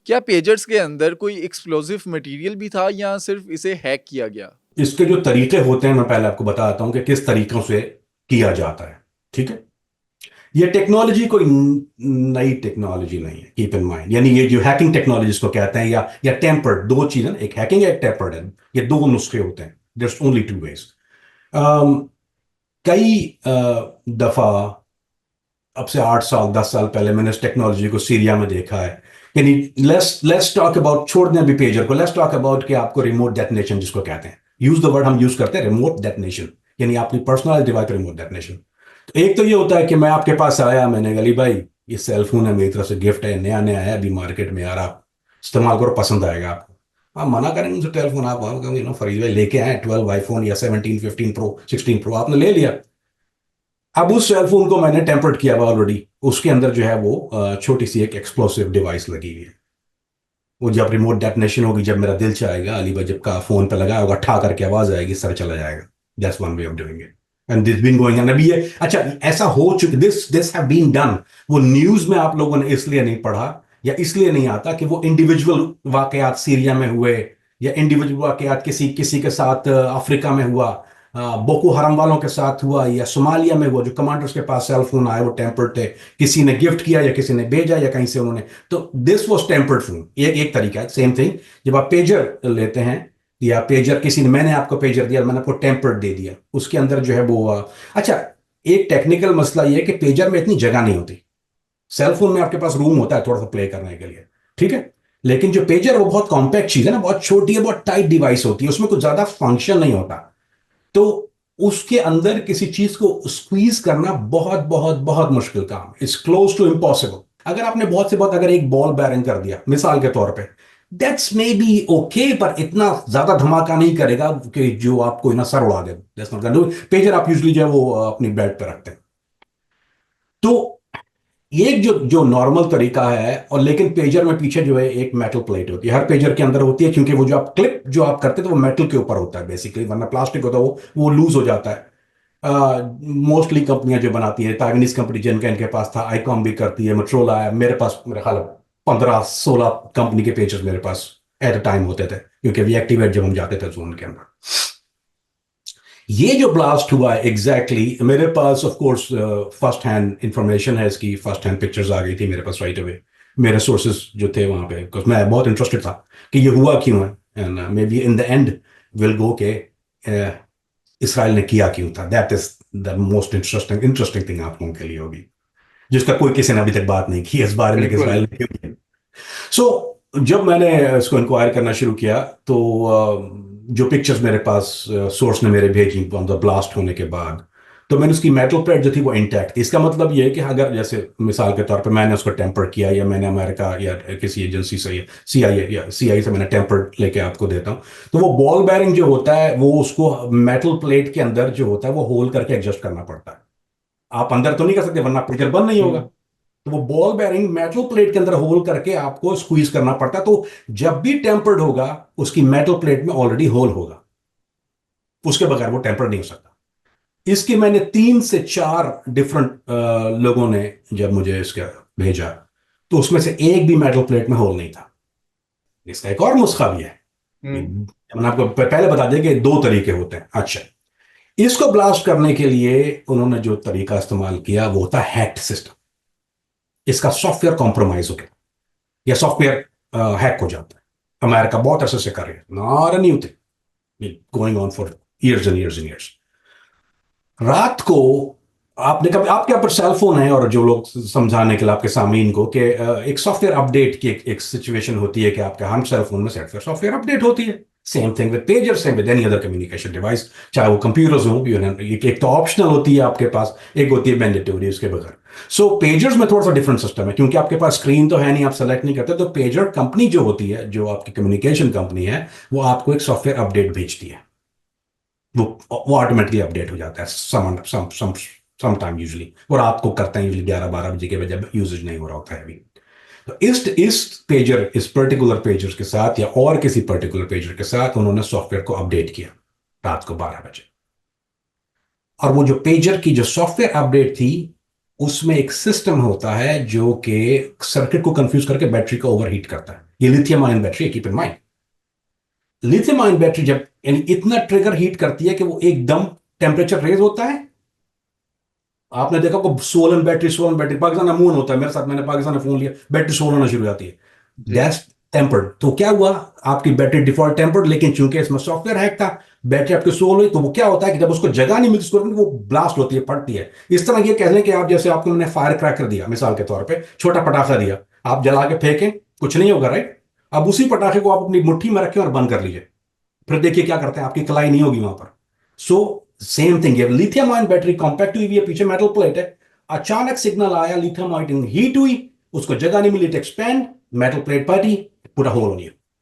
क्या पेजर्स के अंदर कोई एक्सप्लोसिव मटेरियल भी था या सिर्फ इसे हैक किया गया? इसके जो तरीके होते हैं मैं पहले आपको बताता हूं कि किस तरीकों से किया जाता है। ठीक है। ये टेक्नोलॉजी कोई नई टेक्नोलॉजी नहीं है, कीप इन माइंड। यानी ये जो हैकिंग टेक्नोलॉजीज को कहते हैं या टेम्पर्ड, दो चीजें, एक हैकिंग है एक टेम्पर्ड है। ये दो नुस्खे होते हैं, देयर ओनली टू वेज। कई दफा, अब से 8 साल 10 साल पहले मैंने इस टेक्नोलॉजी को सीरिया में देखा है। यानी लेट्स लेट्स टॉक अबाउट, छोड़ दें अभी पेजर को, लेट्स टॉक अबाउट कि आपको रिमोट डेटनेशन जिसको कहते हैं, यूज द वर्ड हम यूज करते हैं रिमोट डेटनेशन, यानी अपनी पर्सनल डिवाइस रिमोट डेटनेशन। तो एक तो ये होता है कि मैं आपके पास आया, मैंने गली भाई ये सेल फोन है, मेरी तरफ से गिफ्ट है, नया नया है अभी मार्केट में, यार आप इस्तेमाल करो, पसंद आएगा आपको। आप मना करेंगे मुझे टेलीफोन, आप फरीद भाई लेके आए 12 आईफोन या 17 15 प्रो 16 प्रो, आपने ले लिया। अब उस सेल फोन को मैंने टेम्पर्ड किया हुआ ऑलरेडी, उसके अंदर जो है वो छोटी सी एक एक्सप्लोसिव डिवाइस लगी हुई है। वो जब रिमोट डेटनेशन होगी, जब मेरा दिल चाहेगा, अली भाई जब का फोन पे लगाया होगा, ठा करके आवाज आएगी, सर चला जाएगा। That's one way of doing it, and this been going on अभी ये। अच्छा, ऐसा हो चुका, दिस हैव बीन डन। वो न्यूज में आप लोगों ने इसलिए नहीं पढ़ा या इसलिए नहीं आता कि वो इंडिविजुअल वाकयात सीरिया में हुए, या इंडिविजुअल वाकयात किसी किसी के साथ अफ्रीका में हुआ, बोको हराम वालों के साथ हुआ, या सोमालिया में हुआ, जो कमांडर्स के पास सेल फोन आए वो टेम्पर्ड थे, किसी ने गिफ्ट किया या किसी ने भेजा या कहीं से उन्होंने। तो दिस वाज टेम्पर्ड फोन, ये एक तरीका है। सेम थिंग जब आप पेजर लेते हैं, या पेजर किसी ने, मैंने आपको पेजर दिया, मैंने आपको टेम्पर्ड दे दिया, उसके अंदर जो है वो अच्छा, एक टेक्निकल मसला ये है कि पेजर में इतनी जगह नहीं होती। सेल फोन में आपके पास रूम होता है थोड़ा सा प्ले करने के लिए, ठीक है। लेकिन जो पेजर है वो बहुत कॉम्पैक्ट चीज है ना, बहुत छोटी है, बहुत टाइट डिवाइस होती है, उसमें कुछ ज्यादा फंक्शन नहीं होता। तो उसके अंदर किसी चीज को स्क्वीज करना बहुत बहुत बहुत मुश्किल काम है, इट्स क्लोज टू इम्पॉसिबल। अगर आपने बहुत से बहुत, अगर एक बॉल बैरिंग कर दिया मिसाल के तौर पे, दैट्स मे बी ओके, पर इतना ज्यादा धमाका नहीं करेगा कि जो आपको ना सर उड़ा दे। That's not going to. Pager आप यूजुअली जो है वो अपनी बेड पे रखते हैं। तो एक जो जो नॉर्मल तरीका है, और लेकिन पेजर में पीछे जो है एक मेटल प्लेट होती है, हर पेजर के अंदर होती है, क्योंकि वो जो आप क्लिप जो आप करते हैं तो वो मेटल के ऊपर होता है बेसिकली, वरना प्लास्टिक होता है वो लूज हो जाता है। मोस्टली कंपनियां जो बनाती है, ताइवानीज कंपनी जिनका इनके पास था, आईकॉम भी करती है, मोटरोला है, मेरे पास मेरे ख्याल 15 16 कंपनी के पेजेस मेरे पास एट अ टाइम होते थे, क्योंकि वी एक्टिवेट जब हम जाते थे जोन के अंदर। ये जो ब्लास्ट हुआ है एग्जैक्टली मेरे पास of course first hand information है इसकी, फर्स्ट हैंड पिक्चर्स आ गई थी मेरे पास राइट अवे। मेरे सोर्सेज जो थे वहां पे, बिकॉज मैं बहुत इंटरेस्टेड था कि ये हुआ क्यों है, and may be in the end will go के इसराइल ने किया क्यों था। That is the most interesting interesting thing आप लोगों के लिए होगी, जिसका कोई किसी ने अभी तक बात नहीं की इस बारे में कि बिल्कुल। इसराइल ने क्यों किया। सो जब मैंने इसको इंक्वायर करना शुरू किया तो जो पिक्चर्स मेरे पास सोर्स ने मेरे भेजी ऑन द ब्लास्ट होने के बाद, तो मैंने उसकी मेटल प्लेट जो थी वो इंटैक्ट थी। इसका मतलब ये है कि अगर जैसे मिसाल के तौर पे मैंने उसको टेम्पर किया, या मैंने अमेरिका या किसी एजेंसी से, सीआईए से मैंने टेम्पर लेके आपको देता हूँ, तो वो बॉल बेयरिंग जो होता है वो उसको मेटल प्लेट के अंदर जो होता है वो होल करके एडजस्ट करना पड़ता है। आप अंदर तो नहीं कर सकते वरना पिक्चर बंद नहीं होगा। हम्म। तो वो बॉल बेयरिंग मेटल प्लेट के अंदर होल करके आपको स्क्वीज करना पड़ता है। तो जब भी टेम्पर्ड होगा उसकी मेटल प्लेट में ऑलरेडी होल होगा, उसके बगैर वो टेम्पर्ड नहीं हो सकता। इसके मैंने 3 से 4 डिफरेंट लोगों ने जब मुझे इसका भेजा, तो उसमें से एक भी मेटल प्लेट में होल नहीं था। इसका एक और नुस्खा भी है, हम्म। मैंने आपको पहले बता दिया कि 2 तरीके होते हैं। अच्छा, इसको ब्लास्ट करने के लिए उन्होंने जो तरीका इस्तेमाल किया वो होता है हैक्ड सिस्टम। इसका सॉफ्टवेयर कॉम्प्रोमाइज हो गया या सॉफ्टवेयर हैक हो जाता है। अमेरिका बहुत अरसे से कर रही है, not a new thing, going on for years and years and years. रात को आपने कभी, आपके ऊपर सेल फोन है, और जो लोग समझाने के लिए आपके सामीन को कि एक सॉफ्टवेयर अपडेट की एक सिचुएशन होती है कि आपके हर सेल फोन में सॉफ्टवेयर अपडेट होती है। Same thing with pager, same with any other communication device, चाहे वो कंप्यूटर्स हो, एक तो ऑप्शनल होती है आपके पास, एक होती है मैंडेटरी उसके बगैर। सो पेजर्स में थोड़ा सा डिफरेंट सिस्टम है, क्योंकि आपके पास स्क्रीन तो है नहीं, आप सेलेक्ट नहीं करते, तो पेजर कंपनी जो होती है, जो आपकी कम्युनिकेशन कंपनी है, वो आपको एक सॉफ्टवेयर अपडेट भेजती है। वो ऑटोमेटिकली अपडेट हो जाता है सम टाइम यूजली, और आपको करते हैं यूजली 11 12 बजे के बाद जब यूजेज नहीं हो रहा होता है अभी। तो इस पेजर, इस पर्टिकुलर पेजर के साथ या और किसी पर्टिकुलर पेजर के साथ उन्होंने सॉफ्टवेयर को अपडेट किया रात को 12 बजे। और वो जो पेजर की जो सॉफ्टवेयर अपडेट थी उसमें एक सिस्टम होता है जो कि सर्किट को कंफ्यूज करके बैटरी को ओवरहीट करता है। ये लिथियम आयन बैटरी है, keep in mind. Lithium ion battery जब यानी इतना ट्रिगर हीट करती है कि वो एकदम टेम्परेचर रेज होता है। आपने देखा को सोलन बैटरी पाकिस्तान में अमूमन होता है, मेरे साथ मैंने पाकिस्तान में फोन लिया, बैटरी सोल होना शुरू हो जाती है। जी। That's tempered. तो क्या हुआ, आपकी बैटरी डिफॉल्ट टेम्पर्ड, लेकिन चूंकि इसमें सॉफ्टवेयर हैक था, बैटरी आपकी सोल हुई, तो वो क्या होता है कि जब उसको जगह नहीं मिलती उसको, वो ब्लास्ट होती है, फटती है। इस तरह ये कह लें कि आप जैसे आपको मैंने फायर क्रैकर दिया मिसाल के तौर पे, छोटा पटाखा दिया, आप जला के फेंकें कुछ नहीं होगा, राइट। अब उसी पटाखे को आप अपनी मुट्ठी में रखें और बंद कर लीजिए, फिर देखिए क्या करते हैं, आपकी कलाई नहीं होगी वहां पर। सो सेम थिंग है, लिथियम आयन बैटरी कॉम्पैक्ट हुई है, पीछे मेटल प्लेट है, अचानक सिग्नल आया, लिथियम आयन हीट हुई, उसको जगह नहीं मिली, एक्सपैंड, मेटल प्लेट फटी, पूरा होल हो गया।